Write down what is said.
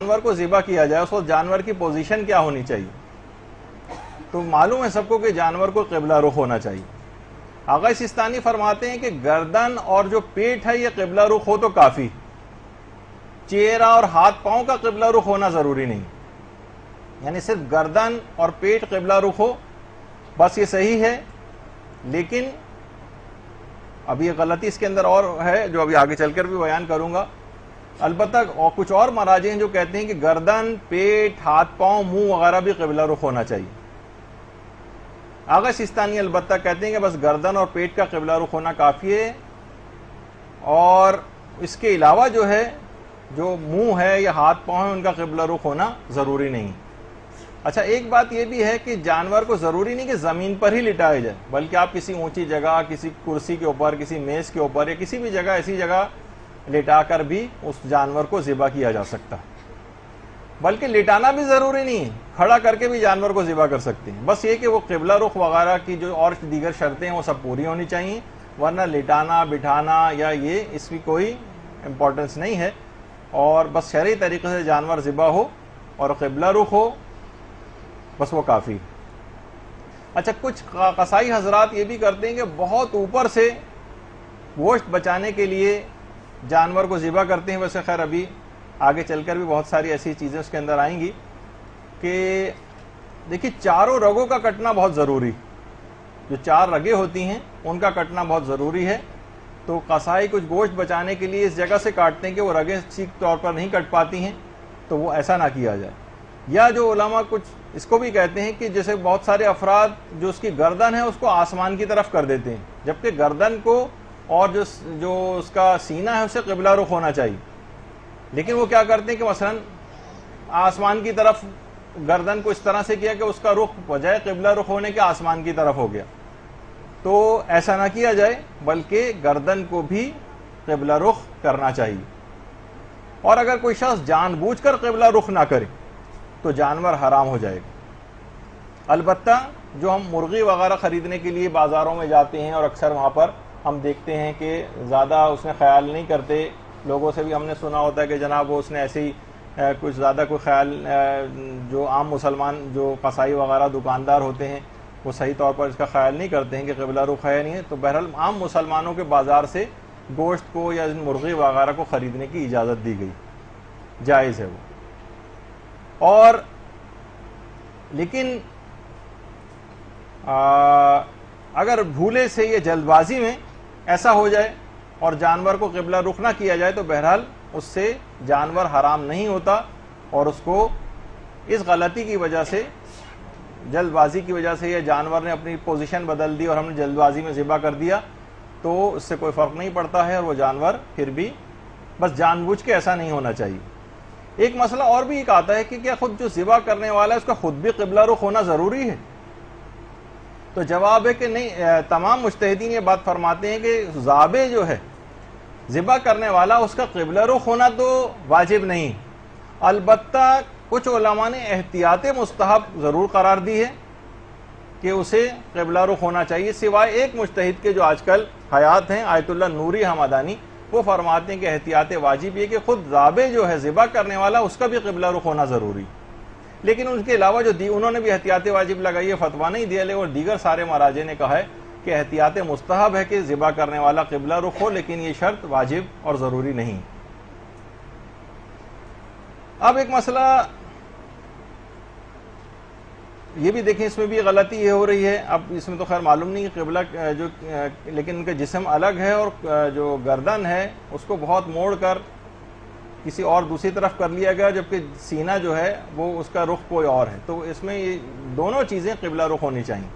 جانور کو ذبح کیا جائے اس وقت جانور کی پوزیشن کیا ہونی چاہیے؟ تو معلوم ہے سب کو کہ جانور کو قبلہ رخ ہونا چاہیے. آقا سستانی فرماتے ہیں کہ گردن اور جو پیٹ ہے یہ قبلہ رخ ہو تو کافی، چہرہ اور ہاتھ پاؤں کا قبلہ رخ ہونا ضروری نہیں. یعنی صرف گردن اور پیٹ قبلہ رخ ہو بس یہ صحیح ہے. لیکن اب یہ غلطی اس کے اندر اور ہے جو ابھی آگے چل کر بھی بیان کروں گا. البتہ اور کچھ اور مراجع ہیں جو کہتے ہیں کہ گردن، پیٹ، ہاتھ پاؤں، منہ وغیرہ بھی قبلہ رخ ہونا چاہیے. آغا سستانی البتہ کہتے ہیں کہ بس گردن اور پیٹ کا قبلہ رخ ہونا کافی ہے، اور اس کے علاوہ جو ہے جو منہ ہے یا ہاتھ پاؤں ہے ان کا قبلہ رخ ہونا ضروری نہیں. اچھا ایک بات یہ بھی ہے کہ جانور کو ضروری نہیں کہ زمین پر ہی لٹایا جائے، بلکہ آپ کسی اونچی جگہ، کسی کرسی کے اوپر، کسی میز کے اوپر یا کسی بھی جگہ ایسی جگہ لٹا کر بھی اس جانور کو ذبح کیا جا سکتا ہے. بلکہ لٹانا بھی ضروری نہیں ہے، کھڑا کر کے بھی جانور کو ذبح کر سکتے ہیں. بس یہ کہ وہ قبلہ رخ وغیرہ کی جو اور دیگر شرطیں ہیں وہ سب پوری ہونی چاہیے، ورنہ لٹانا، بٹھانا یا یہ اس کی کوئی امپورٹنس نہیں ہے. اور بس شرعی طریقے سے جانور ذبح ہو اور قبلہ رخ ہو بس وہ کافی. اچھا کچھ قصائی حضرات یہ بھی کرتے ہیں کہ بہت اوپر سے گوشت بچانے کے لیے جانور کو ذبح کرتے ہیں. ویسے خیر ابھی آگے چل کر بھی بہت ساری ایسی چیزیں اس کے اندر آئیں گی کہ دیکھیے چاروں رگوں کا کٹنا بہت ضروری، جو 4 رگیں ہوتی ہیں ان کا کٹنا بہت ضروری ہے. تو قصائی کچھ گوشت بچانے کے لیے اس جگہ سے کاٹتے ہیں کہ وہ رگیں ٹھیک طور پر نہیں کٹ پاتی ہیں، تو وہ ایسا نہ کیا جائے. یا جو علماء کچھ اس کو بھی کہتے ہیں کہ جیسے بہت سارے افراد جو اس کی گردن ہے اس کو آسمان کی طرف کر دیتے ہیں، جبکہ گردن کو اور جو اس کا سینہ ہے اسے قبلہ رخ ہونا چاہیے. لیکن وہ کیا کرتے ہیں کہ مثلا آسمان کی طرف گردن کو اس طرح سے کیا کہ اس کا رخ بجائے قبلہ رخ ہونے کے آسمان کی طرف ہو گیا. تو ایسا نہ کیا جائے، بلکہ گردن کو بھی قبلہ رخ کرنا چاہیے. اور اگر کوئی شخص جان بوجھ کر قبلہ رخ نہ کرے تو جانور حرام ہو جائے گا. البتہ جو ہم مرغی وغیرہ خریدنے کے لیے بازاروں میں جاتے ہیں اور اکثر وہاں پر ہم دیکھتے ہیں کہ زیادہ اس میں خیال نہیں کرتے، لوگوں سے بھی ہم نے سنا ہوتا ہے کہ جناب وہ اس نے ایسے ہی کچھ زیادہ کوئی خیال، جو عام مسلمان جو قصائی وغیرہ دکاندار ہوتے ہیں وہ صحیح طور پر اس کا خیال نہیں کرتے ہیں کہ قبلہ رخ ہے نہیں ہے. تو بہرحال عام مسلمانوں کے بازار سے گوشت کو یا مرغی وغیرہ کو خریدنے کی اجازت دی گئی، جائز ہے وہ. اور لیکن اگر بھولے سے یا جلد بازی میں ایسا ہو جائے اور جانور کو قبلہ رخ نہ کیا جائے تو بہرحال اس سے جانور حرام نہیں ہوتا، اور اس کو اس غلطی کی وجہ سے، جلد بازی کی وجہ سے، یا جانور نے اپنی پوزیشن بدل دی اور ہم نے جلد بازی میں ذبح کر دیا تو اس سے کوئی فرق نہیں پڑتا ہے، اور وہ جانور پھر بھی بس جان بوجھ کے ایسا نہیں ہونا چاہیے. ایک مسئلہ اور بھی ایک آتا ہے کہ کیا خود جو ذبح کرنے والا ہے اس کا خود بھی قبلہ رخ ہونا ضروری ہے؟ تو جواب ہے کہ نہیں. تمام مجتہدین یہ بات فرماتے ہیں کہ ذابح جو ہے، ذبح کرنے والا، اس کا قبلہ رخ ہونا تو واجب نہیں. البتہ کچھ علماء نے احتیاط مستحب ضرور قرار دی ہے کہ اسے قبلہ رخ ہونا چاہیے، سوائے ایک مجتہد کے جو آج کل حیات ہیں، آیت اللہ نوری حمدانی، وہ فرماتے ہیں کہ احتیاط واجب یہ کہ خود ذابح جو ہے، ذبح کرنے والا، اس کا بھی قبلہ رخ ہونا ضروری. لیکن ان کے علاوہ جو انہوں نے بھی احتیاط واجب لگائی ہے، فتویٰ نہیں دیا، اور دیگر سارے مراجع نے کہا ہے کہ احتیاط مستحب ہے کہ ذبح کرنے والا قبلہ رخ ہو، لیکن یہ شرط واجب اور ضروری نہیں. اب ایک مسئلہ یہ بھی دیکھیں، اس میں بھی غلطی یہ ہو رہی ہے. اب اس میں تو خیر معلوم نہیں قبلہ جو، لیکن ان کا جسم الگ ہے اور جو گردن ہے اس کو بہت موڑ کر کسی اور دوسری طرف کر لیا گیا، جبکہ سینہ جو ہے وہ اس کا رخ کوئی اور ہے. تو اس میں یہ دونوں چیزیں قبلہ رخ ہونی چاہیے.